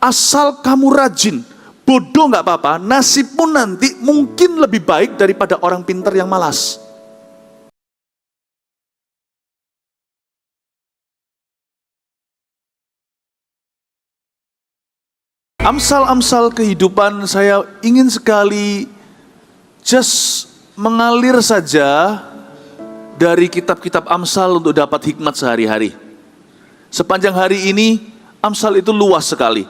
Asal kamu rajin, bodoh nggak apa-apa, nasibmu nanti mungkin lebih baik daripada orang pintar yang malas. Amsal-amsal kehidupan saya ingin sekali just mengalir saja dari kitab-kitab Amsal untuk dapat hikmat sehari-hari. Sepanjang hari ini, Amsal itu luas sekali.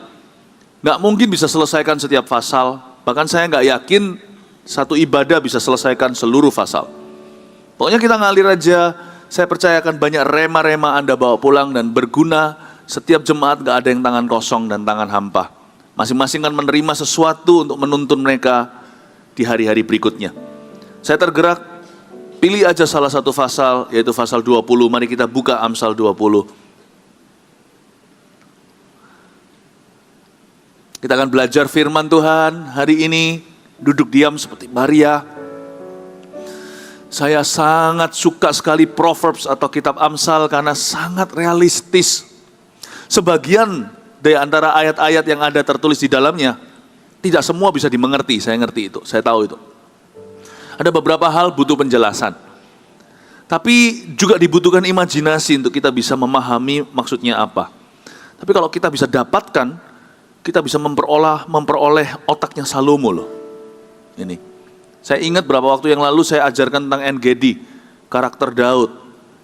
Nggak mungkin bisa selesaikan setiap pasal, bahkan saya nggak yakin satu ibadah bisa selesaikan seluruh pasal. Pokoknya kita ngalir aja, saya percayakan banyak rema-rema Anda bawa pulang dan berguna. Setiap jemaat nggak ada yang tangan kosong dan tangan hampa. Masing-masing kan menerima sesuatu untuk menuntun mereka di hari-hari berikutnya. Saya tergerak, pilih aja salah satu pasal, yaitu pasal 20. Mari kita buka Amsal 20. Kita akan belajar firman Tuhan hari ini, duduk diam seperti Maria. Saya sangat suka sekali Proverbs atau kitab Amsal karena sangat realistis. Sebagian dari antara ayat-ayat yang ada tertulis di dalamnya, tidak semua bisa dimengerti, saya ngerti itu, saya tahu itu. Ada beberapa hal butuh penjelasan. Tapi juga dibutuhkan imajinasi untuk kita bisa memahami maksudnya apa. Tapi kalau kita bisa dapatkan, kita bisa memperoleh otaknya Salomo loh. Ini. Saya ingat beberapa waktu yang lalu saya ajarkan tentang NGD, karakter Daud,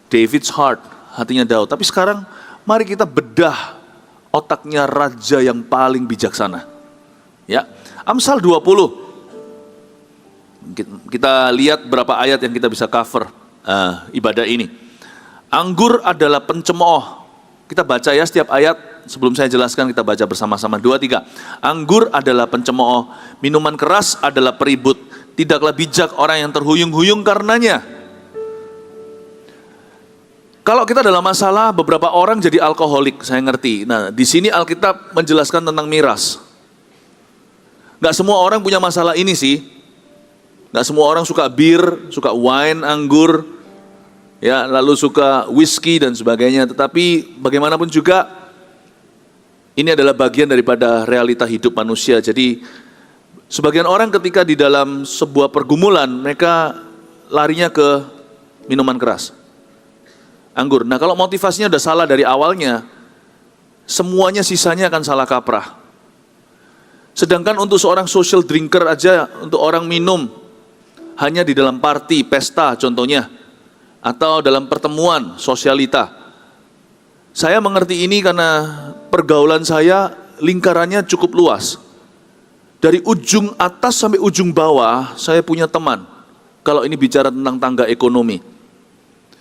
David's heart, hatinya Daud. Tapi sekarang mari kita bedah otaknya raja yang paling bijaksana. Ya, Amsal 20. Kita lihat berapa ayat yang kita bisa cover ibadah ini. Anggur adalah pencemooh. Kita baca ya setiap ayat, sebelum saya jelaskan kita baca bersama-sama. 2, 3. Anggur adalah pencemooh, minuman keras adalah peribut. Tidaklah bijak orang yang terhuyung-huyung karenanya. Kalau kita dalam masalah, beberapa orang jadi alkoholik, saya ngerti. Nah, di sini Alkitab menjelaskan tentang miras. Gak semua orang punya masalah ini sih. Gak semua orang suka bir, suka wine, anggur, ya, lalu suka whisky dan sebagainya. Tetapi bagaimanapun juga, ini adalah bagian daripada realita hidup manusia. Jadi, sebagian orang ketika di dalam sebuah pergumulan, mereka larinya ke minuman keras. Anggur. Nah, kalau motivasinya udah salah dari awalnya, semuanya sisanya akan salah kaprah. Sedangkan untuk seorang social drinker aja, untuk orang minum hanya di dalam party, pesta contohnya, atau dalam pertemuan, sosialita. Saya mengerti ini karena pergaulan saya lingkarannya cukup luas. Dari ujung atas sampai ujung bawah, saya punya teman. Kalau ini bicara tentang tangga ekonomi.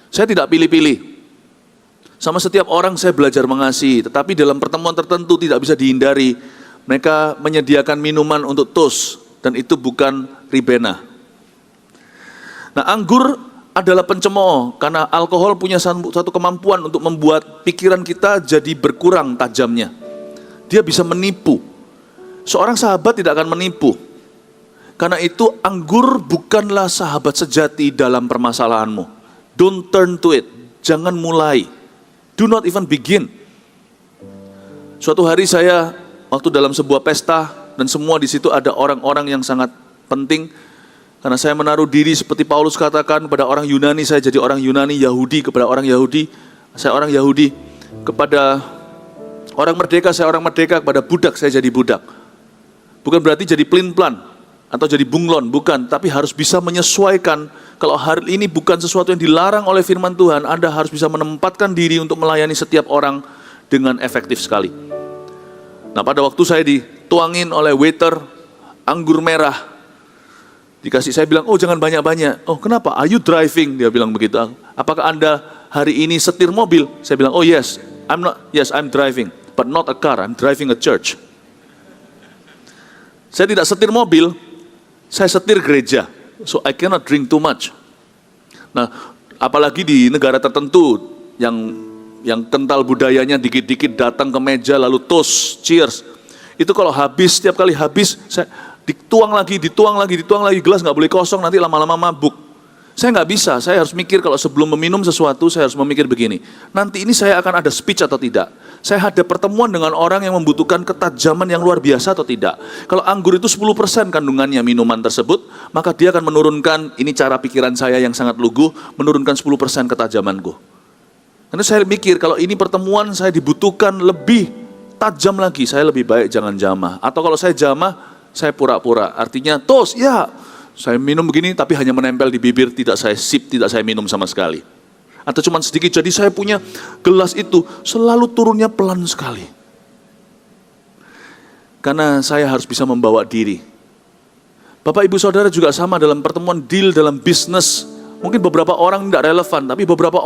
Saya tidak pilih-pilih. Sama setiap orang saya belajar mengasihi, tetapi dalam pertemuan tertentu tidak bisa dihindari. Mereka menyediakan minuman untuk toast, dan itu bukan ribena. Nah, anggur adalah pencemooh, karena alkohol punya satu kemampuan untuk membuat pikiran kita jadi berkurang tajamnya. Dia bisa menipu. Seorang sahabat tidak akan menipu. Karena itu anggur bukanlah sahabat sejati dalam permasalahanmu. Don't turn to it. Jangan mulai. Do not even begin. Suatu hari saya waktu dalam sebuah pesta dan semua di situ ada orang-orang yang sangat penting karena saya menaruh diri seperti Paulus katakan kepada orang Yunani, saya jadi orang Yunani, Yahudi kepada orang Yahudi, saya orang Yahudi, kepada orang merdeka saya orang merdeka, kepada budak saya jadi budak. Bukan berarti jadi plin-plan atau jadi bunglon, bukan, tapi harus bisa menyesuaikan. Kalau hari ini bukan sesuatu yang dilarang oleh firman Tuhan, Anda harus bisa menempatkan diri untuk melayani setiap orang dengan efektif sekali. Nah, pada waktu saya dituangin oleh waiter anggur merah, dikasih, saya bilang, oh jangan banyak-banyak. Oh kenapa? Are you driving? Dia bilang begitu. Apakah Anda hari ini setir mobil? Saya bilang, oh yes, I'm driving, but not a car, I'm driving a church. Saya tidak setir mobil, saya setir gereja. So I cannot drink too much. Nah, apalagi di negara tertentu yang kental budayanya, dikit-dikit datang ke meja lalu toast, cheers. Itu kalau habis, setiap kali habis, saya dituang lagi, gelas nggak boleh kosong, nanti lama-lama mabuk. Saya nggak bisa, saya harus mikir kalau sebelum meminum sesuatu, saya harus memikir begini. Nanti ini saya akan ada speech atau tidak? Saya ada pertemuan dengan orang yang membutuhkan ketajaman yang luar biasa atau tidak? Kalau anggur itu 10% kandungannya minuman tersebut, maka dia akan menurunkan, ini cara pikiran saya yang sangat lugu, menurunkan 10% ketajamanku. Karena saya mikir kalau ini pertemuan saya dibutuhkan lebih tajam lagi, saya lebih baik jangan jamah. Atau kalau saya jamah, saya pura-pura. Artinya tos, ya saya minum begini tapi hanya menempel di bibir, tidak saya sip, tidak saya minum sama sekali. Atau cuma sedikit, jadi saya punya gelas itu selalu turunnya pelan sekali. Karena saya harus bisa membawa diri. Bapak ibu saudara juga sama dalam pertemuan deal dalam bisnis. Mungkin beberapa orang tidak relevan, tapi beberapa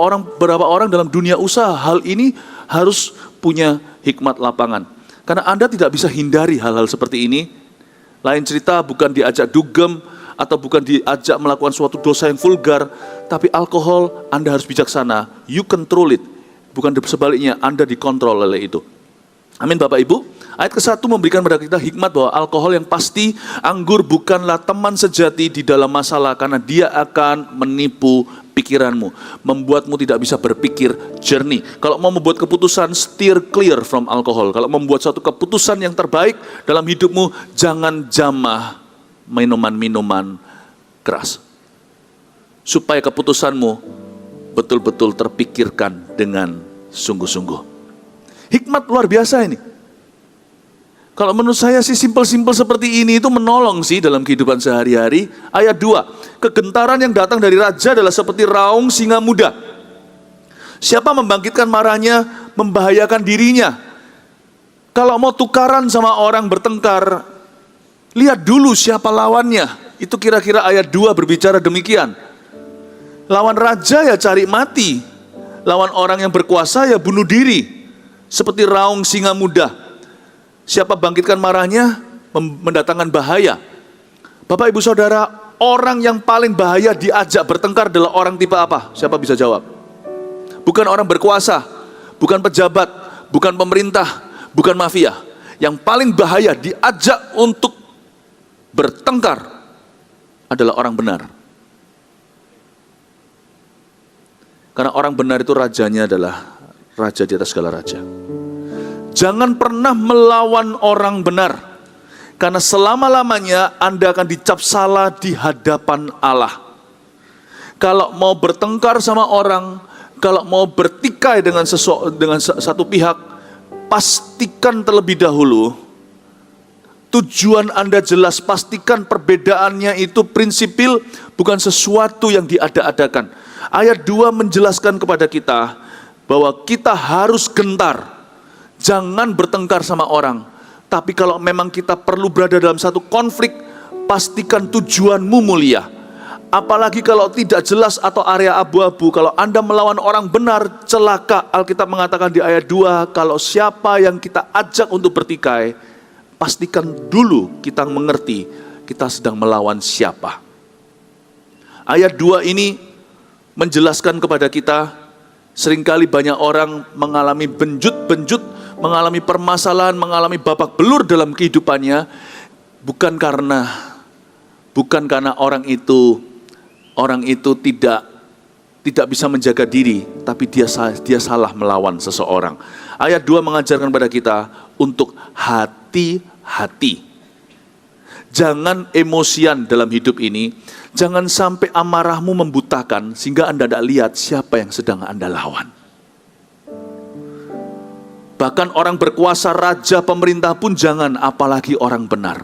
orang dalam dunia usaha, hal ini harus punya hikmat lapangan. Karena Anda tidak bisa hindari hal-hal seperti ini. Lain cerita bukan diajak dugem, atau bukan diajak melakukan suatu dosa yang vulgar, tapi alkohol Anda harus bijaksana, you control it, bukan sebaliknya Anda dikontrol oleh itu. Amin Bapak Ibu. Ayat ke-1 memberikan kepada kita hikmat bahwa alkohol yang pasti, anggur bukanlah teman sejati di dalam masalah, karena dia akan menipu pikiranmu, membuatmu tidak bisa berpikir jernih. Kalau mau membuat keputusan, steer clear from alcohol. Kalau membuat suatu keputusan yang terbaik dalam hidupmu, jangan jamah minuman-minuman keras. Supaya keputusanmu betul-betul terpikirkan dengan sungguh-sungguh. Hikmat luar biasa ini. Kalau menurut saya sih simpel-simpel seperti ini itu menolong sih dalam kehidupan sehari-hari. Ayat 2, kegentaran yang datang dari raja adalah seperti raung singa muda. Siapa membangkitkan marahnya, membahayakan dirinya. Kalau mau tukaran sama orang bertengkar, lihat dulu siapa lawannya. Itu kira-kira ayat 2 berbicara demikian. Lawan raja ya cari mati. Lawan orang yang berkuasa ya bunuh diri. Seperti raung singa muda. Siapa bangkitkan marahnya, mendatangkan bahaya. Bapak ibu saudara, orang yang paling bahaya diajak bertengkar adalah orang tipe apa? Siapa bisa jawab? Bukan orang berkuasa, bukan pejabat, bukan pemerintah, bukan mafia. Yang paling bahaya diajak untuk bertengkar adalah orang benar. Karena orang benar itu rajanya adalah raja di atas segala raja. Jangan pernah melawan orang benar, karena selama-lamanya Anda akan dicap salah di hadapan Allah. Kalau mau bertengkar sama orang, kalau mau bertikai dengan satu pihak, pastikan terlebih dahulu tujuan Anda jelas, pastikan perbedaannya itu prinsipil, bukan sesuatu yang diada-adakan. Ayat 2 menjelaskan kepada kita bahwa kita harus gentar. Jangan bertengkar sama orang. Tapi kalau memang kita perlu berada dalam satu konflik, pastikan tujuanmu mulia. Apalagi kalau tidak jelas atau area abu-abu. Kalau Anda melawan orang benar, celaka. Alkitab mengatakan di ayat 2, kalau siapa yang kita ajak untuk bertikai, pastikan dulu kita mengerti kita sedang melawan siapa. Ayat 2 ini menjelaskan kepada kita, seringkali banyak orang mengalami benjut-benjut, mengalami permasalahan, mengalami babak belur dalam kehidupannya, bukan karena orang itu tidak bisa menjaga diri, tapi dia salah melawan seseorang. Ayat 2 mengajarkan kepada kita untuk hati-hati. Jangan emosian dalam hidup ini, jangan sampai amarahmu membutakan sehingga Anda tidak lihat siapa yang sedang Anda lawan. Bahkan orang berkuasa, raja, pemerintah pun jangan, apalagi orang benar.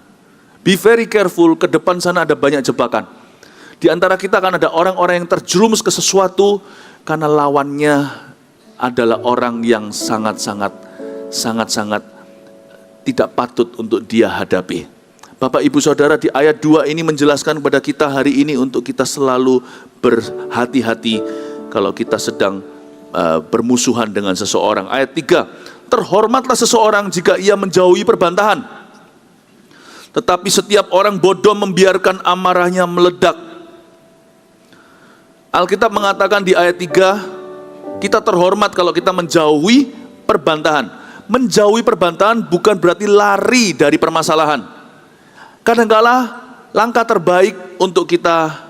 Be very careful, ke depan sana ada banyak jebakan. Di antara kita akan ada orang-orang yang terjerumus ke sesuatu karena lawannya adalah orang yang sangat-sangat tidak patut untuk dia hadapi. Bapak ibu saudara, di ayat 2 ini menjelaskan kepada kita hari ini untuk kita selalu berhati-hati kalau kita sedang bermusuhan dengan seseorang. Ayat 3, terhormatlah seseorang jika ia menjauhi perbantahan. Tetapi setiap orang bodoh membiarkan amarahnya meledak. Alkitab mengatakan di ayat 3, kita terhormat kalau kita menjauhi perbantahan. Menjauhi perbantahan bukan berarti lari dari permasalahan. Kadang-kala langkah terbaik untuk kita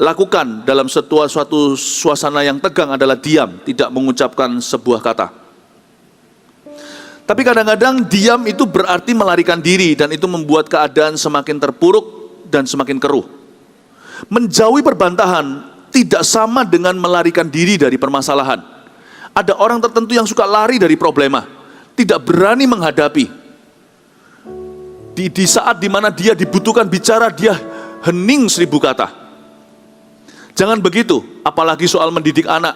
lakukan dalam suatu suasana yang tegang adalah diam, tidak mengucapkan sebuah kata. Tapi kadang-kadang diam itu berarti melarikan diri, dan itu membuat keadaan semakin terpuruk dan semakin keruh. Menjauhi perbantahan tidak sama dengan melarikan diri dari permasalahan. Ada orang tertentu yang suka lari dari problema, tidak berani menghadapi. Di saat dimana dia dibutuhkan bicara, dia hening 1000 kata. Jangan begitu, apalagi soal mendidik anak.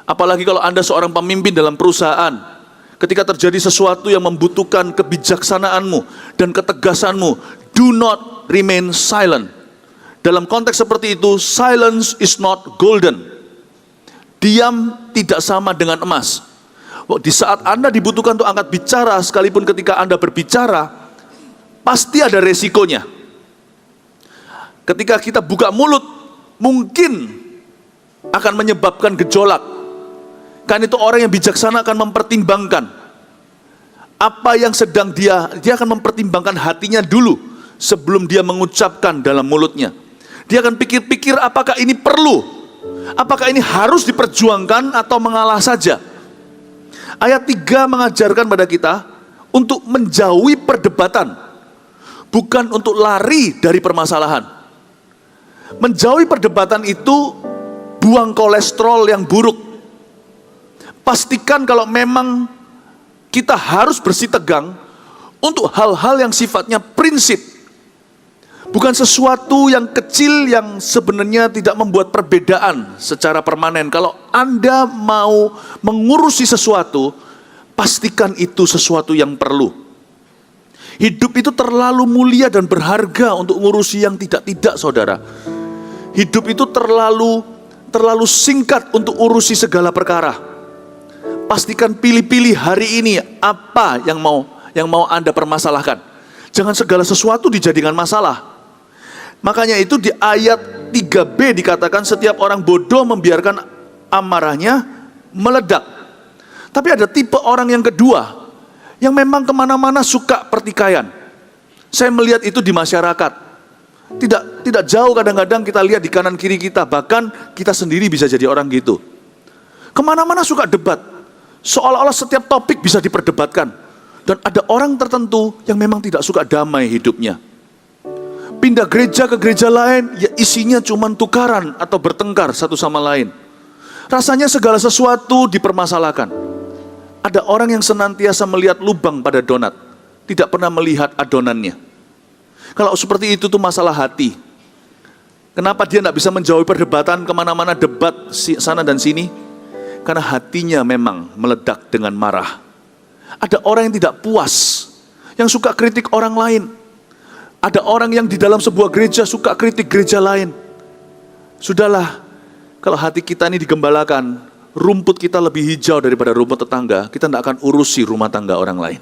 Apalagi kalau Anda seorang pemimpin dalam perusahaan. Ketika terjadi sesuatu yang membutuhkan kebijaksanaanmu dan ketegasanmu, do not remain silent. Dalam konteks seperti itu, silence is not golden. Diam tidak sama dengan emas. Di saat Anda dibutuhkan untuk angkat bicara, sekalipun ketika Anda berbicara, pasti ada resikonya. Ketika kita buka mulut, mungkin akan menyebabkan gejolak. Kan itu orang yang bijaksana akan mempertimbangkan apa yang sedang dia akan mempertimbangkan hatinya dulu sebelum dia mengucapkan dalam mulutnya. Dia akan pikir-pikir apakah ini perlu, apakah ini harus diperjuangkan atau mengalah saja. Ayat 3 mengajarkan pada kita untuk menjauhi perdebatan, bukan untuk lari dari permasalahan. Menjauhi perdebatan itu buang kolesterol yang buruk. Pastikan kalau memang kita harus bersih tegang untuk hal-hal yang sifatnya prinsip. Bukan sesuatu yang kecil yang sebenarnya tidak membuat perbedaan secara permanen. Kalau Anda mau mengurusi sesuatu, pastikan itu sesuatu yang perlu. Hidup itu terlalu mulia dan berharga untuk ngurusi yang tidak-tidak, saudara. Hidup itu terlalu singkat untuk urusi segala perkara. Pastikan pilih-pilih hari ini apa yang mau Anda permasalahkan. Jangan segala sesuatu dijadikan masalah. Makanya itu di ayat 3b dikatakan setiap orang bodoh membiarkan amarahnya meledak. Tapi ada tipe orang yang kedua, yang memang kemana-mana suka pertikaian. Saya melihat itu di masyarakat. Tidak jauh kadang-kadang kita lihat di kanan kiri kita, bahkan kita sendiri bisa jadi orang gitu. Kemana-mana suka debat. Seolah-olah setiap topik bisa diperdebatkan. Dan ada orang tertentu yang memang tidak suka damai hidupnya. Pindah gereja ke gereja lain, ya isinya cuma tukaran atau bertengkar satu sama lain. Rasanya segala sesuatu dipermasalahkan. Ada orang yang senantiasa melihat lubang pada donat, tidak pernah melihat adonannya. Kalau seperti itu tuh masalah hati. Kenapa dia tidak bisa menjauhi perdebatan, kemana-mana debat sana dan sini? Karena hatinya memang meledak dengan marah. Ada orang yang tidak puas, yang suka kritik orang lain. Ada orang yang di dalam sebuah gereja suka kritik gereja lain. Sudahlah, kalau hati kita ini digembalakan, rumput kita lebih hijau daripada rumput tetangga, kita tidak akan urusi rumah tangga orang lain.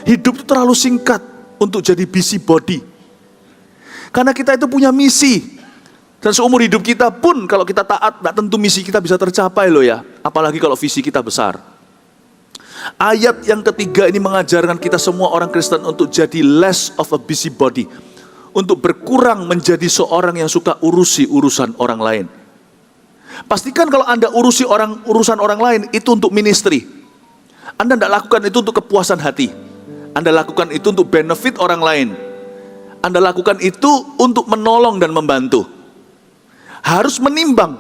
Hidup itu terlalu singkat untuk jadi busybody. Karena kita itu punya misi. Dan seumur hidup kita pun kalau kita taat, tak tentu misi kita bisa tercapai loh ya. Apalagi kalau visi kita besar. Ayat yang ketiga ini mengajarkan kita semua orang Kristen untuk jadi less of a busybody. Untuk berkurang menjadi seorang yang suka urusi urusan orang lain. Pastikan kalau Anda urusi urusan orang lain itu untuk ministry. Anda tidak lakukan itu untuk kepuasan hati. Anda lakukan itu untuk benefit orang lain. Anda lakukan itu untuk menolong dan membantu. Harus menimbang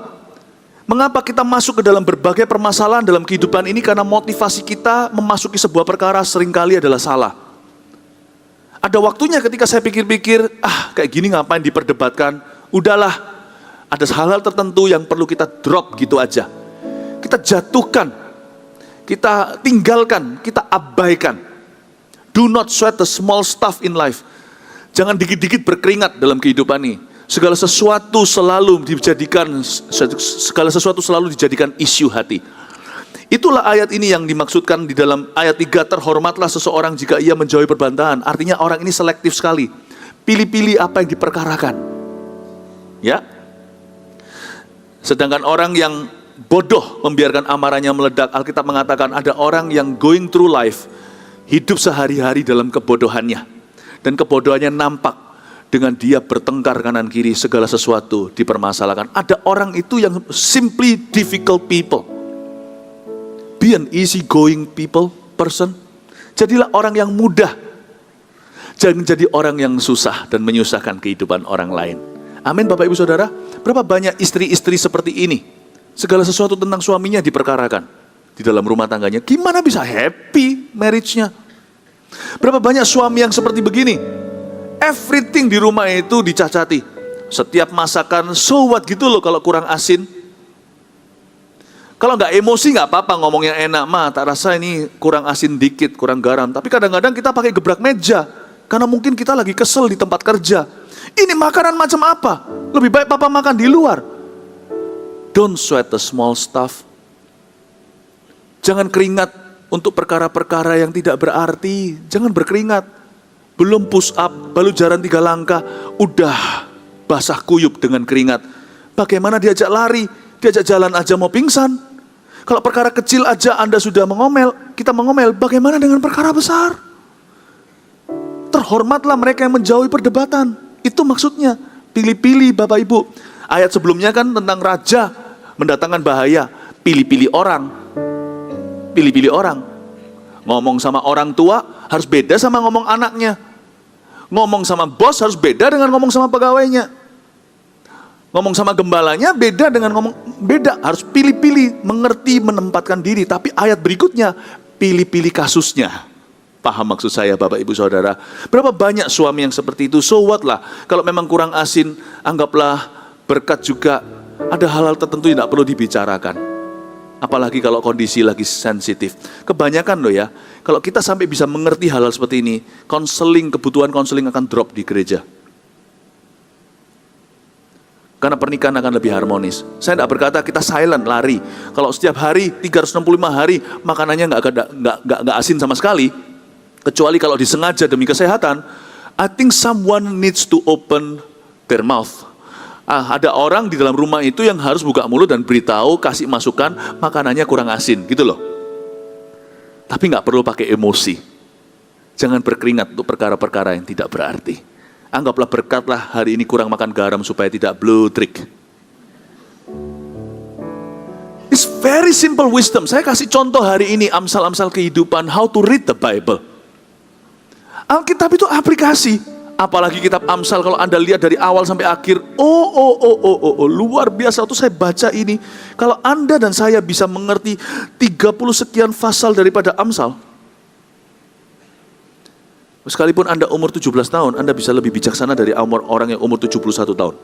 mengapa kita masuk ke dalam berbagai permasalahan dalam kehidupan ini, karena motivasi kita memasuki sebuah perkara seringkali adalah salah. Ada waktunya ketika saya pikir-pikir, kayak gini ngapain diperdebatkan, udahlah, ada hal-hal tertentu yang perlu kita drop gitu aja. Kita jatuhkan, kita tinggalkan, kita abaikan. Do not sweat the small stuff in life. Jangan dikit-dikit berkeringat dalam kehidupan ini. Segala sesuatu selalu dijadikan isu hati. Itulah ayat ini yang dimaksudkan di dalam ayat 3, terhormatlah seseorang jika ia menjauhi perbantahan. Artinya orang ini selektif sekali. Pilih-pilih apa yang diperkarakan. Ya. Sedangkan orang yang bodoh membiarkan amarahnya meledak. Alkitab mengatakan ada orang yang going through life, hidup sehari-hari dalam kebodohannya. Dan kebodohannya nampak. dengan dia bertengkar kanan kiri, segala sesuatu dipermasalahkan. Ada orang itu yang simply difficult people. Be an easy going person. Jadilah orang yang mudah. Jangan jadi orang yang susah dan menyusahkan kehidupan orang lain. Amin Bapak Ibu Saudara. Berapa banyak istri-istri seperti ini, segala sesuatu tentang suaminya diperkarakan di dalam rumah tangganya. Gimana bisa happy marriage-nya? Berapa banyak suami yang seperti begini? Everything di rumah itu dicacati. Setiap masakan, so what gitu loh kalau kurang asin. Kalau nggak emosi nggak apa-apa, ngomong yang enak, mah tak rasa ini kurang asin dikit, kurang garam. Tapi kadang-kadang kita pakai gebrak meja, karena mungkin kita lagi kesel di tempat kerja. Ini makanan macam apa? Lebih baik papa makan di luar. Don't sweat the small stuff. Jangan keringat untuk perkara-perkara yang tidak berarti. Jangan berkeringat. Belum push up, baru jalan 3 langkah, udah basah kuyup dengan keringat. Bagaimana diajak lari, diajak jalan aja mau pingsan. Kalau perkara kecil aja Anda sudah mengomel, kita mengomel, bagaimana dengan perkara besar? Terhormatlah mereka yang menjauhi perdebatan. Itu maksudnya, pilih-pilih Bapak Ibu. Ayat sebelumnya kan tentang raja mendatangkan bahaya. Pilih-pilih orang. Pilih-pilih orang. Ngomong sama orang tua harus beda sama ngomong anaknya. Ngomong sama bos harus beda dengan ngomong sama pegawainya. Ngomong sama gembalanya beda dengan ngomong, beda. Harus pilih-pilih, mengerti, menempatkan diri. Tapi ayat berikutnya, pilih-pilih kasusnya. Paham maksud saya Bapak Ibu Saudara? Berapa banyak suami yang seperti itu? So what lah, kalau memang kurang asin, anggaplah berkat juga. Ada hal-hal tertentu yang tidak perlu dibicarakan. Apalagi kalau kondisi lagi sensitif. Kebanyakan loh ya, kalau kita sampai bisa mengerti hal-hal seperti ini, kebutuhan konseling akan drop di gereja. Karena pernikahan akan lebih harmonis. Saya tidak berkata kita silent, lari. Kalau setiap hari, 365 hari, makanannya nggak asin sama sekali. Kecuali kalau disengaja demi kesehatan, I think someone needs to open their mouth. Ada orang di dalam rumah itu yang harus buka mulut dan beritahu, kasih masukan, makanannya kurang asin, gitu loh. Tapi nggak perlu pakai emosi. Jangan berkeringat untuk perkara-perkara yang tidak berarti. Anggaplah berkatlah hari ini kurang makan garam supaya tidak bludrik. It's very simple wisdom. Saya kasih contoh hari ini, amsal-amsal kehidupan, how to read the Bible. Alkitab itu aplikasi. Apalagi kitab Amsal kalau Anda lihat dari awal sampai akhir, luar biasa. Waktu saya baca ini, kalau Anda dan saya bisa mengerti 30 sekian pasal daripada Amsal, sekalipun Anda umur 17 tahun, Anda bisa lebih bijaksana dari orang yang umur 71 tahun.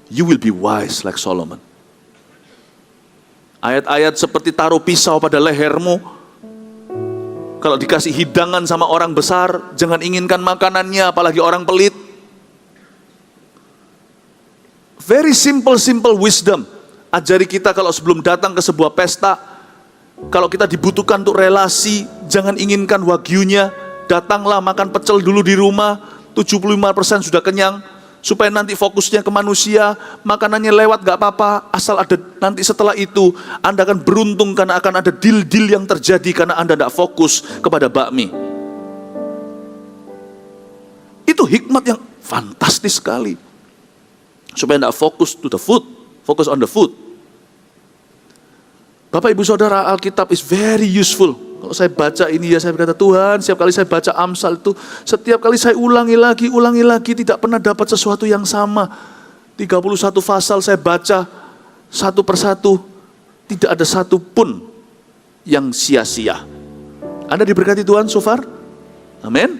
You will be wise like Solomon. Ayat-ayat seperti taruh pisau pada lehermu. Kalau dikasih hidangan sama orang besar, jangan inginkan makanannya, apalagi orang pelit. Very simple wisdom. Ajari kita kalau sebelum datang ke sebuah pesta, kalau kita dibutuhkan untuk relasi, jangan inginkan wagyunya. Datanglah makan pecel dulu di rumah, 75% sudah kenyang. Supaya nanti fokusnya ke manusia, makanannya lewat gak apa-apa, asal ada nanti setelah itu, Anda akan beruntung karena akan ada deal-deal yang terjadi karena Anda tidak fokus kepada bakmi. Itu hikmat yang fantastis sekali. Supaya tidak fokus to the food, fokus on the food. Bapak Ibu Saudara, Alkitab is very useful. Kalau saya baca ini ya saya berkata, Tuhan, setiap kali saya baca Amsal itu, setiap kali saya ulangi lagi, tidak pernah dapat sesuatu yang sama. 31 pasal saya baca, satu persatu, tidak ada satu pun yang sia-sia. Anda diberkati Tuhan so far? Amin.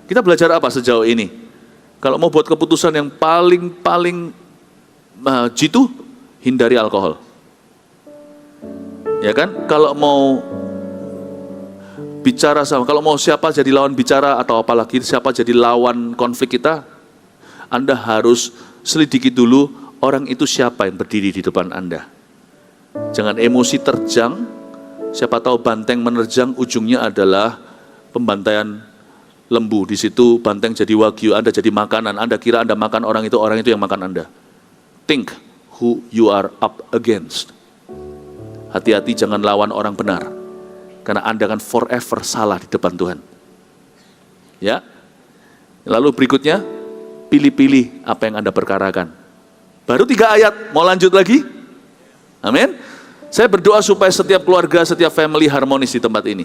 Kita belajar apa sejauh ini? Kalau mau buat keputusan yang paling jitu, hindari alkohol. Ya kan? Kalau mau bicara sama, kalau mau siapa jadi lawan bicara atau apalagi siapa jadi lawan konflik kita, Anda harus selidiki dulu orang itu siapa yang berdiri di depan Anda. Jangan emosi terjang, siapa tahu banteng menerjang ujungnya adalah pembantaian lembu. Di situ banteng jadi wagyu, Anda jadi makanan. Anda kira Anda makan orang itu yang makan Anda. Think who you are up against. Hati-hati jangan lawan orang benar. Karena Anda akan forever salah di depan Tuhan. Ya. Lalu berikutnya, pilih-pilih apa yang Anda perkarakan. Baru 3 ayat, mau lanjut lagi? Amin. Saya berdoa supaya setiap keluarga, setiap family harmonis di tempat ini.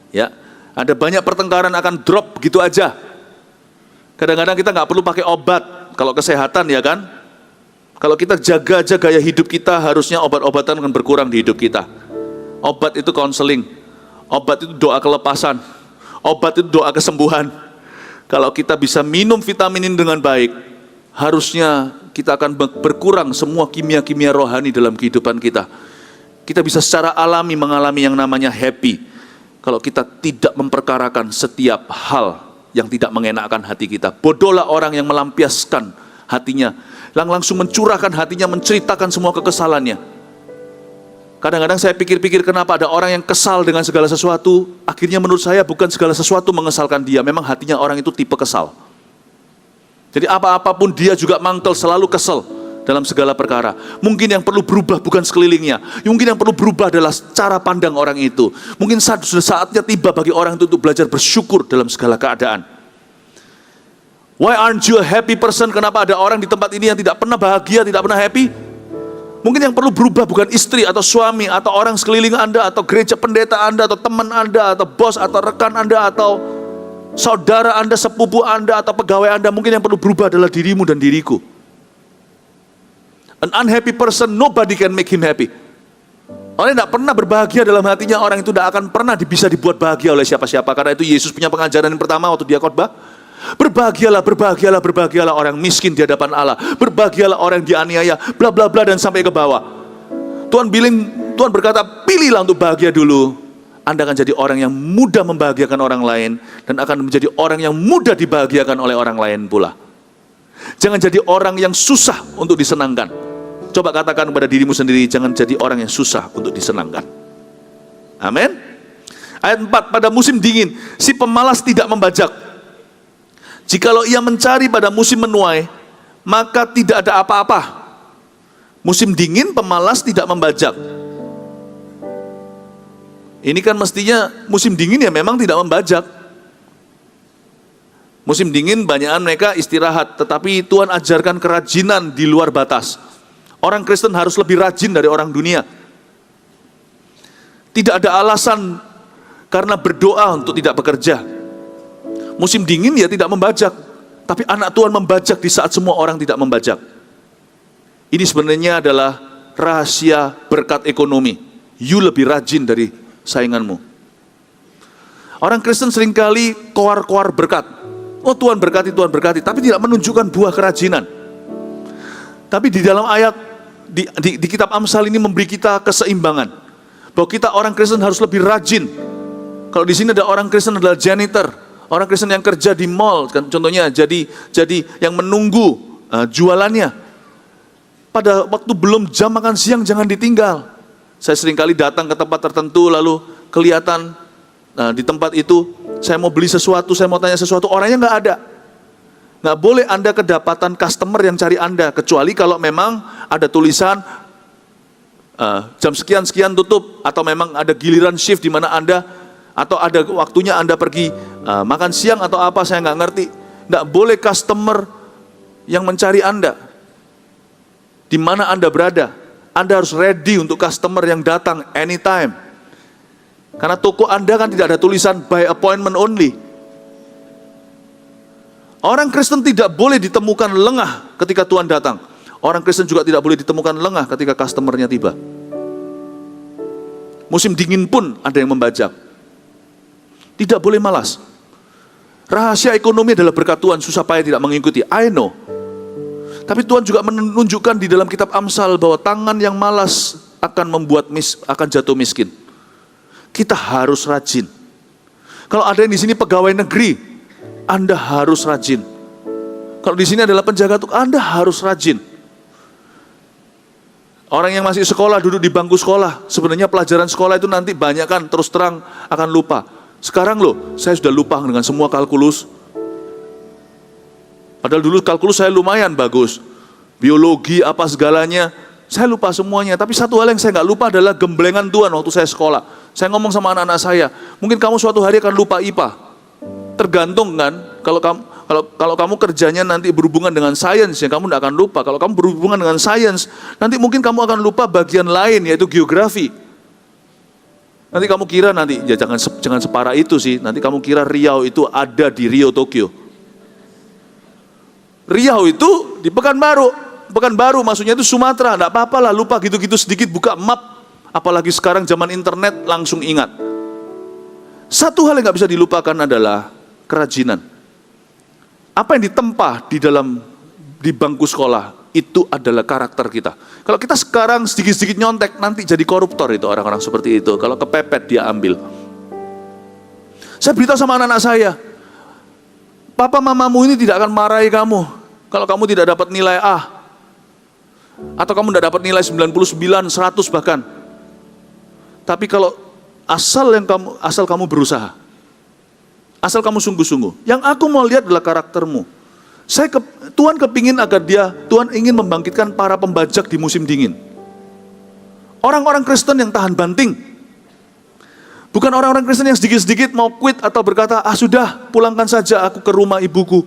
Ya, ada banyak pertengkaran akan drop gitu aja. Kadang-kadang kita nggak perlu pakai obat, kalau kesehatan ya kan. Kalau kita jaga aja gaya hidup kita, harusnya obat-obatan akan berkurang di hidup kita. Obat itu konseling, obat itu doa kelepasan, obat itu doa kesembuhan. Kalau kita bisa minum vitamin ini dengan baik, harusnya kita akan berkurang semua kimia-kimia rohani dalam kehidupan kita. Kita bisa secara alami mengalami yang namanya happy. Kalau kita tidak memperkarakan setiap hal yang tidak mengenakkan hati kita. Bodohlah orang yang melampiaskan hatinya, langsung mencurahkan hatinya, menceritakan semua kekesalannya. Kadang-kadang saya pikir-pikir kenapa ada orang yang kesal dengan segala sesuatu. Akhirnya menurut saya bukan segala sesuatu mengesalkan dia, memang hatinya orang itu tipe kesal. Jadi apa-apapun dia juga mangkel, selalu kesel dalam segala perkara. Mungkin yang perlu berubah bukan sekelilingnya, mungkin yang perlu berubah adalah cara pandang orang itu. Mungkin sudah saatnya tiba bagi orang itu untuk belajar bersyukur dalam segala keadaan. Why aren't you a happy person? Kenapa ada orang di tempat ini yang tidak pernah bahagia, tidak pernah happy? Mungkin yang perlu berubah bukan istri atau suami atau orang sekeliling Anda atau gereja pendeta Anda atau teman Anda atau bos atau rekan Anda atau saudara Anda, sepupu Anda atau pegawai Anda. Mungkin yang perlu berubah adalah dirimu dan diriku. An unhappy person, nobody can make him happy. Orang yang tidak pernah berbahagia dalam hatinya, orang itu tidak akan pernah bisa dibuat bahagia oleh siapa-siapa. Karena itu Yesus punya pengajaran yang pertama waktu dia khotbah. Berbahagialah, berbahagialah, berbahagialah orang miskin di hadapan Allah. Berbahagialah orang yang dianiaya, bla bla bla dan sampai ke bawah. Tuhan berkata, pilihlah untuk bahagia dulu. Anda akan jadi orang yang mudah membahagiakan orang lain dan akan menjadi orang yang mudah dibahagiakan oleh orang lain pula. Jangan jadi orang yang susah untuk disenangkan. Coba katakan kepada dirimu sendiri, jangan jadi orang yang susah untuk disenangkan. Amin. Ayat 4, pada musim dingin, si pemalas tidak membajak. Jikalau ia mencari pada musim menuai, maka tidak ada apa-apa. Musim dingin, pemalas tidak membajak. Ini kan mestinya musim dingin ya memang tidak membajak. Musim dingin banyakan mereka istirahat, tetapi Tuhan ajarkan kerajinan di luar batas. Orang Kristen harus lebih rajin dari orang dunia. Tidak ada alasan karena berdoa untuk tidak bekerja. Musim dingin ya tidak membajak, tapi anak Tuhan membajak di saat semua orang tidak membajak. Ini sebenarnya adalah rahasia berkat ekonomi. You lebih rajin dari sainganmu. Orang Kristen seringkali koar-koar berkat. Oh Tuhan berkati, tapi tidak menunjukkan buah kerajinan. Tapi di dalam ayat, di kitab Amsal ini memberi kita keseimbangan. Bahwa kita orang Kristen harus lebih rajin. Kalau di sini ada orang Kristen adalah janitor. Orang Kristen yang kerja di mall, kan, contohnya jadi yang menunggu jualannya. Pada waktu belum jam makan siang jangan ditinggal. Saya seringkali datang ke tempat tertentu lalu kelihatan di tempat itu saya mau beli sesuatu, saya mau tanya sesuatu, orangnya nggak ada. Nggak boleh Anda kedapatan customer yang cari Anda, kecuali kalau memang ada tulisan jam sekian tutup, atau memang ada giliran shift di mana Anda, atau ada waktunya Anda pergi makan siang atau apa, saya nggak ngerti. Nggak boleh customer yang mencari Anda. Di mana Anda berada, Anda harus ready untuk customer yang datang anytime. Karena toko Anda kan tidak ada tulisan by appointment only. Orang Kristen tidak boleh ditemukan lengah ketika Tuhan datang. Orang Kristen juga tidak boleh ditemukan lengah ketika customernya tiba. Musim dingin pun ada yang membajak. Tidak boleh malas. Rahasia ekonomi adalah berkat Tuhan, susah payah tidak mengikuti. I know. Tapi Tuhan juga menunjukkan di dalam kitab Amsal bahwa tangan yang malas akan akan jatuh miskin. Kita harus rajin. Kalau ada yang di sini pegawai negeri, Anda harus rajin. Kalau di sini adalah penjaga tuh, Anda harus rajin. Orang yang masih sekolah, duduk di bangku sekolah, sebenarnya pelajaran sekolah itu nanti banyak kan terus terang akan lupa. Sekarang loh, saya sudah lupa dengan semua kalkulus. Padahal dulu kalkulus saya lumayan bagus. Biologi apa segalanya, saya lupa semuanya. Tapi satu hal yang saya nggak lupa adalah gemblengan Tuhan waktu saya sekolah. Saya ngomong sama anak-anak saya, mungkin kamu suatu hari akan lupa IPA. Tergantung kan, kalau kamu kerjanya nanti berhubungan dengan sains, ya kamu tidak akan lupa. Kalau kamu berhubungan dengan sains, nanti mungkin kamu akan lupa bagian lain, yaitu geografi. Nanti kamu kira ya jangan separah itu sih. Nanti kamu kira Riau itu ada di Rio Tokyo. Riau itu di Pekanbaru. Pekanbaru maksudnya itu Sumatera. Tidak apa-apa lah, lupa gitu-gitu sedikit, buka map. Apalagi sekarang zaman internet langsung ingat. Satu hal yang nggak bisa dilupakan adalah kerajinan. Apa yang ditempa di bangku sekolah, itu adalah karakter kita. Kalau kita sekarang sedikit-sedikit nyontek, nanti jadi koruptor itu orang-orang seperti itu. Kalau kepepet dia ambil. Saya beritahu sama anak-anak saya, papa mamamu ini tidak akan marahi kamu kalau kamu tidak dapat nilai A. Atau kamu tidak dapat nilai 99, 100 bahkan. Tapi kalau asal kamu berusaha, asal kamu sungguh-sungguh. Yang aku mau lihat adalah karaktermu. Tuhan kepingin agar Tuhan ingin membangkitkan para pembajak di musim dingin. Orang-orang Kristen yang tahan banting. Bukan orang-orang Kristen yang sedikit-sedikit mau quit atau berkata, sudah, pulangkan saja aku ke rumah ibuku.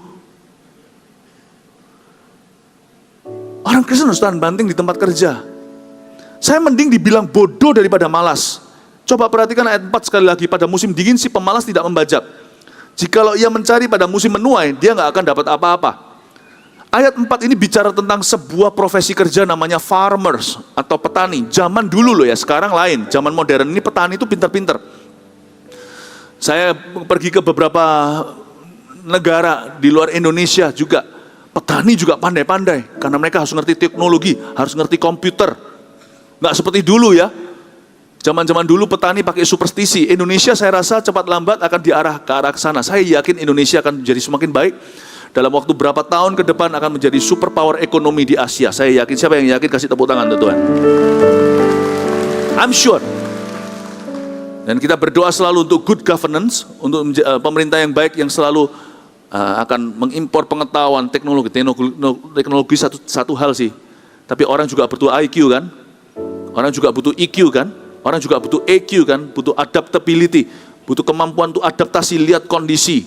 Orang Kristen harus tahan banting di tempat kerja. Saya mending dibilang bodoh daripada malas. Coba perhatikan ayat 4 sekali lagi. Pada musim dingin si pemalas tidak membajak. Jikalau ia mencari pada musim menuai, dia nggak akan dapat apa-apa. Ayat 4 ini bicara tentang sebuah profesi kerja namanya farmers atau petani. Zaman dulu loh ya, sekarang lain. Zaman modern ini petani itu pintar-pintar. Saya pergi ke beberapa negara di luar Indonesia juga. Petani juga pandai-pandai. Karena mereka harus ngerti teknologi, harus ngerti komputer. Nggak seperti dulu ya. Zaman-zaman dulu petani pakai superstisi. Indonesia saya rasa cepat lambat akan ke arah sana. Saya yakin Indonesia akan menjadi semakin baik. Dalam waktu berapa tahun ke depan akan menjadi superpower ekonomi di Asia. Saya yakin. Siapa yang yakin? Kasih tepuk tangan Tuhan. I'm sure. Dan kita berdoa selalu untuk good governance, untuk pemerintah yang baik yang selalu akan mengimpor pengetahuan, teknologi satu hal sih. Tapi orang juga butuh IQ kan? Orang juga butuh EQ kan? Orang juga butuh EQ kan, butuh adaptability, butuh kemampuan untuk adaptasi, lihat kondisi.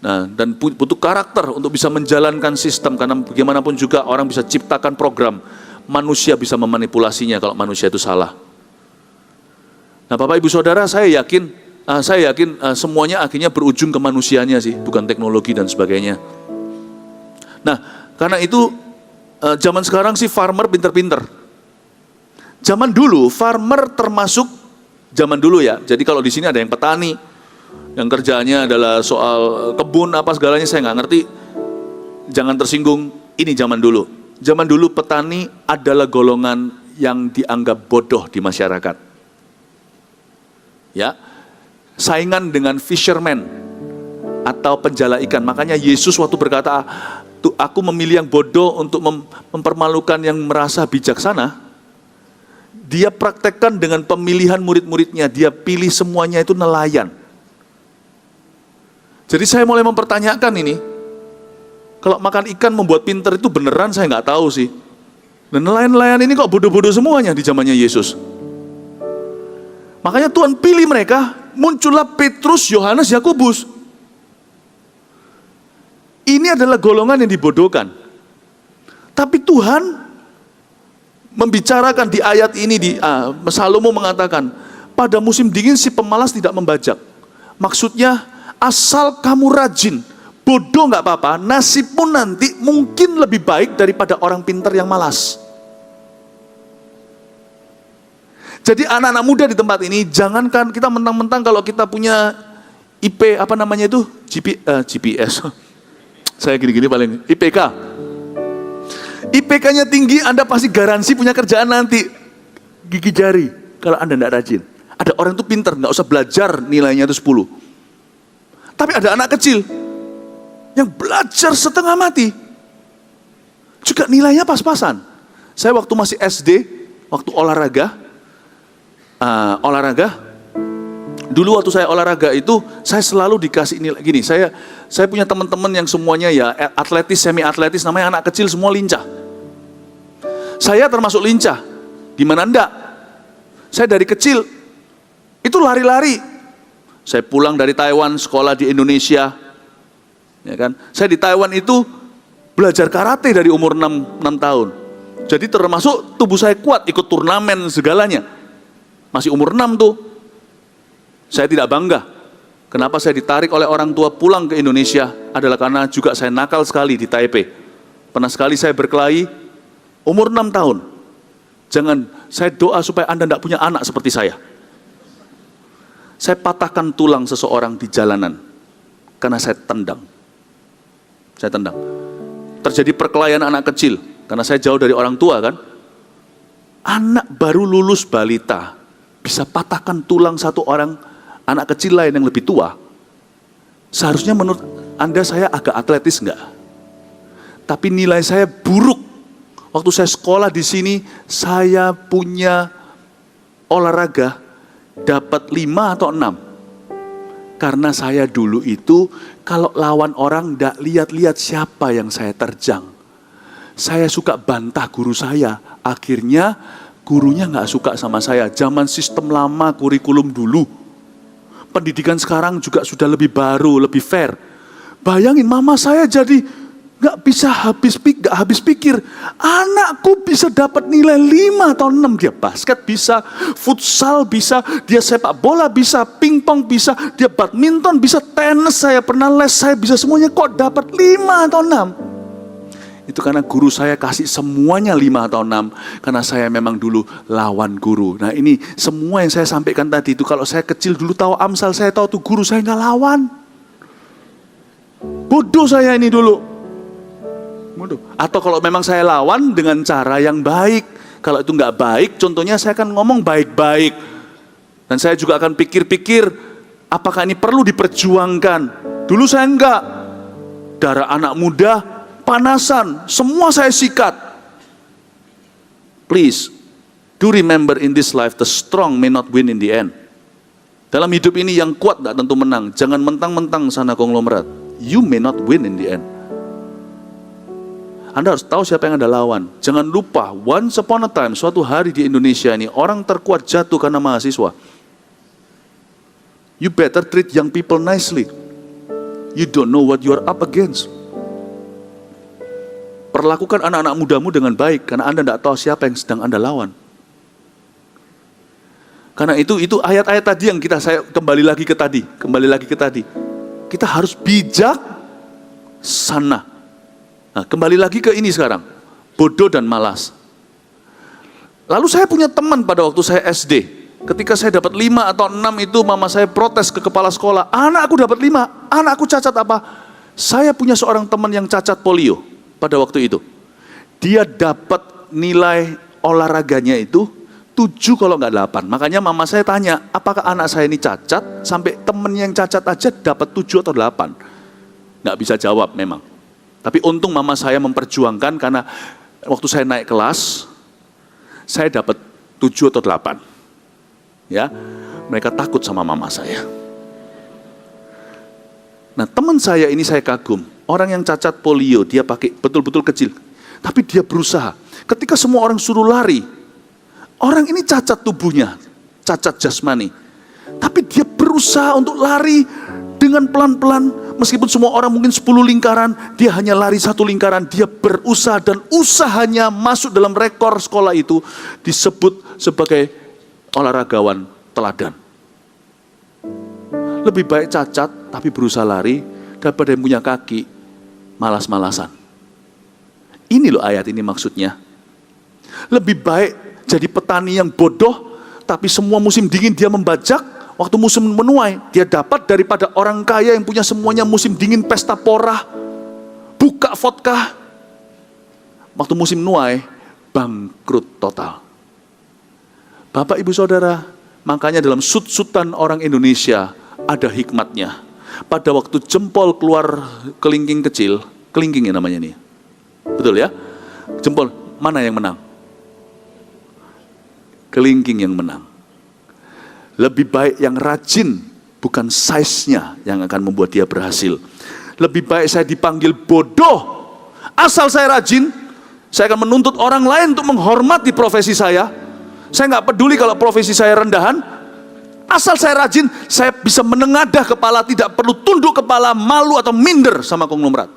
Nah, dan butuh karakter untuk bisa menjalankan sistem, karena bagaimanapun juga orang bisa ciptakan program, manusia bisa memanipulasinya kalau manusia itu salah. Nah, Bapak Ibu Saudara, saya yakin semuanya akhirnya berujung ke manusianya sih, bukan teknologi dan sebagainya. Nah, karena itu zaman sekarang sih farmer pinter-pinter. Zaman dulu farmer termasuk zaman dulu ya. Jadi kalau di sini ada yang petani, yang kerjanya adalah soal kebun apa segalanya saya nggak ngerti. Jangan tersinggung. Ini zaman dulu. Zaman dulu petani adalah golongan yang dianggap bodoh di masyarakat. Ya, saingan dengan fisherman atau penjala ikan. Makanya Yesus waktu berkata, aku memilih yang bodoh untuk mempermalukan yang merasa bijaksana. Dia praktekkan dengan pemilihan murid-muridnya. Dia pilih semuanya itu nelayan. Jadi saya mulai mempertanyakan ini. Kalau makan ikan membuat pinter itu beneran saya nggak tahu sih. Dan nelayan-nelayan ini kok bodoh-bodoh semuanya di zamannya Yesus. Makanya Tuhan pilih mereka. Muncullah Petrus, Yohanes, Yakobus. Ini adalah golongan yang dibodohkan. Tapi Tuhan membicarakan di ayat ini, Salomo mengatakan, pada musim dingin si pemalas tidak membajak. Maksudnya, asal kamu rajin, bodoh nggak apa-apa, nasibmu nanti mungkin lebih baik daripada orang pintar yang malas. Jadi anak-anak muda di tempat ini, jangankan kita mentang-mentang kalau kita punya IP, GPS, saya gini-gini paling, IPK. IPK-nya tinggi, Anda pasti garansi punya kerjaan nanti. Gigi jari, kalau Anda tidak rajin. Ada orang itu pintar, nggak usah belajar nilainya itu 10. Tapi ada anak kecil, yang belajar setengah mati. Juga nilainya pas-pasan. Saya waktu masih SD, waktu olahraga, dulu waktu saya olahraga itu, saya selalu dikasih nilai gini, saya punya teman-teman yang semuanya ya atletis, semi atletis, namanya anak kecil semua lincah. Saya termasuk lincah, gimana enggak? Saya dari kecil itu lari-lari, Saya pulang dari Taiwan, sekolah di Indonesia. Ya kan? Saya di Taiwan itu belajar karate dari umur 6 tahun. Jadi termasuk tubuh saya kuat, ikut turnamen segalanya. Masih umur 6 tuh. Saya tidak bangga. Kenapa saya ditarik oleh orang tua pulang ke Indonesia adalah karena juga saya nakal sekali di Taipei. Pernah sekali saya berkelahi, umur 6 tahun. Jangan, saya doa supaya Anda tidak punya anak seperti saya. Saya patahkan tulang seseorang di jalanan, karena saya tendang. Saya tendang. Terjadi perkelahian anak kecil, karena saya jauh dari orang tua kan. Anak baru lulus balita, bisa patahkan tulang satu orang, anak kecil lain yang lebih tua. Seharusnya menurut Anda saya agak atletis enggak? Tapi nilai saya buruk. Waktu saya sekolah di sini, saya punya olahraga dapat 5 atau 6. Karena saya dulu itu kalau lawan orang enggak lihat-lihat siapa yang saya terjang. Saya suka bantah guru saya. Akhirnya gurunya enggak suka sama saya. Zaman sistem lama kurikulum dulu. Pendidikan sekarang juga sudah lebih baru, lebih fair. Bayangin mama saya jadi nggak habis pikir. Anakku bisa dapat nilai 5 atau 6. Dia basket bisa, futsal bisa, dia sepak bola bisa, pingpong bisa, dia badminton bisa, tenis saya pernah les, saya bisa semuanya. Kok dapat 5 atau 6? Itu karena guru saya kasih semuanya 5 atau 6. Karena saya memang dulu lawan guru. Nah ini semua yang saya sampaikan tadi itu. Kalau saya kecil dulu tahu Amsal, saya tahu tuh guru saya nggak lawan. Bodoh saya ini dulu. Bodoh. Atau kalau memang saya lawan dengan cara yang baik. Kalau itu nggak baik, contohnya saya akan ngomong baik-baik. Dan saya juga akan pikir-pikir, apakah ini perlu diperjuangkan. Dulu saya enggak. Darah anak muda, panasan, semua saya sikat. Please, do remember in this life, the strong may not win in the end. Dalam hidup ini yang kuat tidak tentu menang. Jangan mentang-mentang sana konglomerat. You may not win in the end. Anda harus tahu siapa yang Anda lawan. Jangan lupa, once upon a time, suatu hari di Indonesia ini, orang terkuat jatuh karena mahasiswa. You better treat young people nicely. You don't know what you are up against. Perlakukan anak-anak mudamu dengan baik, karena Anda tidak tahu siapa yang sedang Anda lawan. Karena itu ayat-ayat tadi yang saya kembali lagi ke tadi. Kita harus bijak sana. Nah, kembali lagi ke ini sekarang, bodoh dan malas. Lalu saya punya teman pada waktu saya SD. Ketika saya dapat 5 atau 6 itu mama saya protes ke kepala sekolah. Anakku dapat 5, anakku cacat apa? Saya punya seorang teman yang cacat polio. Pada waktu itu, dia dapat nilai olahraganya itu 7 kalau nggak 8. Makanya mama saya tanya, apakah anak saya ini cacat? Sampai temen yang cacat aja dapat 7 atau 8. Nggak bisa jawab memang. Tapi untung mama saya memperjuangkan, karena waktu saya naik kelas, saya dapat 7 atau 8. Ya, mereka takut sama mama saya. Nah, teman saya ini saya kagum. Orang yang cacat polio, dia pakai betul-betul kecil. Tapi dia berusaha. Ketika semua orang suruh lari, orang ini cacat tubuhnya, cacat jasmani. Tapi dia berusaha untuk lari dengan pelan-pelan. Meskipun semua orang mungkin 10 lingkaran, dia hanya lari 1 lingkaran. Dia berusaha dan usahanya masuk dalam rekor sekolah itu disebut sebagai olahragawan teladan. Lebih baik cacat tapi berusaha lari daripada yang punya kaki malas-malasan. Ini loh ayat ini maksudnya. Lebih baik jadi petani yang bodoh, tapi semua musim dingin dia membajak, waktu musim menuai dia dapat, daripada orang kaya yang punya semuanya musim dingin pesta porah, buka vodka, waktu musim menuai bangkrut total. Bapak ibu saudara, makanya dalam sut-sutan orang Indonesia ada hikmatnya. Pada waktu jempol keluar kelingking kecil, kelingking ya namanya nih, betul ya? Jempol, mana yang menang? Kelingking yang menang. Lebih baik yang rajin, bukan size-nya yang akan membuat dia berhasil. Lebih baik saya dipanggil bodoh, asal saya rajin, saya akan menuntut orang lain untuk menghormati profesi saya. Saya nggak peduli kalau profesi saya rendahan, Asal saya rajin, saya bisa menengadah kepala, tidak perlu tunduk kepala, malu atau minder sama konglomerat.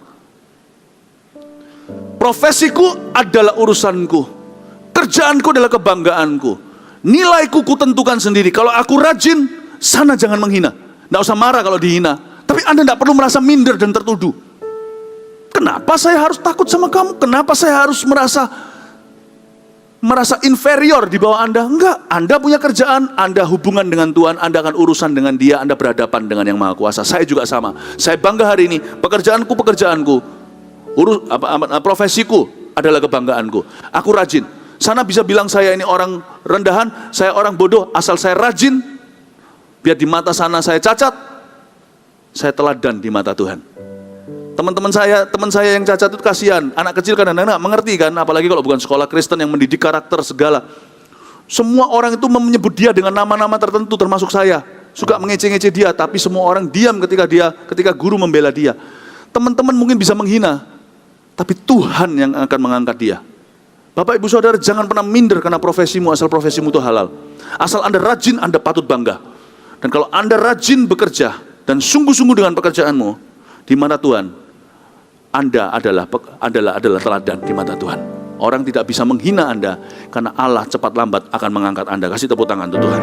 Profesiku adalah urusanku, kerjaanku adalah kebanggaanku, nilaiku kutentukan sendiri. Kalau aku rajin, sana jangan menghina. Tidak usah marah kalau dihina, tapi Anda tidak perlu merasa minder dan tertuduh. Kenapa saya harus takut sama kamu? Kenapa saya harus merasa inferior di bawah Anda? Enggak, Anda punya kerjaan, Anda hubungan dengan Tuhan, Anda akan urusan dengan Dia, Anda berhadapan dengan Yang Maha Kuasa. Saya juga sama. Saya bangga hari ini, pekerjaanku, profesiku adalah kebanggaanku. Aku rajin. Sana bisa bilang saya ini orang rendahan, saya orang bodoh, asal saya rajin, biar di mata sana saya cacat, saya teladan di mata Tuhan. Teman saya yang cacat itu kasihan. Anak kecil kan anak-anak mengerti kan, apalagi kalau bukan sekolah Kristen yang mendidik karakter segala. Semua orang itu menyebut dia dengan nama-nama tertentu, termasuk saya. Suka mengece-ngece dia, tapi semua orang diam ketika guru membela dia. Teman-teman mungkin bisa menghina, tapi Tuhan yang akan mengangkat dia. Bapak Ibu Saudara, jangan pernah minder karena profesimu, asal profesimu itu halal. Asal Anda rajin, Anda patut bangga. Dan kalau Anda rajin bekerja dan sungguh-sungguh dengan pekerjaanmu, di mana Tuhan, Anda adalah teladan di mata Tuhan. Orang tidak bisa menghina Anda karena Allah cepat lambat akan mengangkat Anda. Kasih tepuk tangan untuk Tuhan.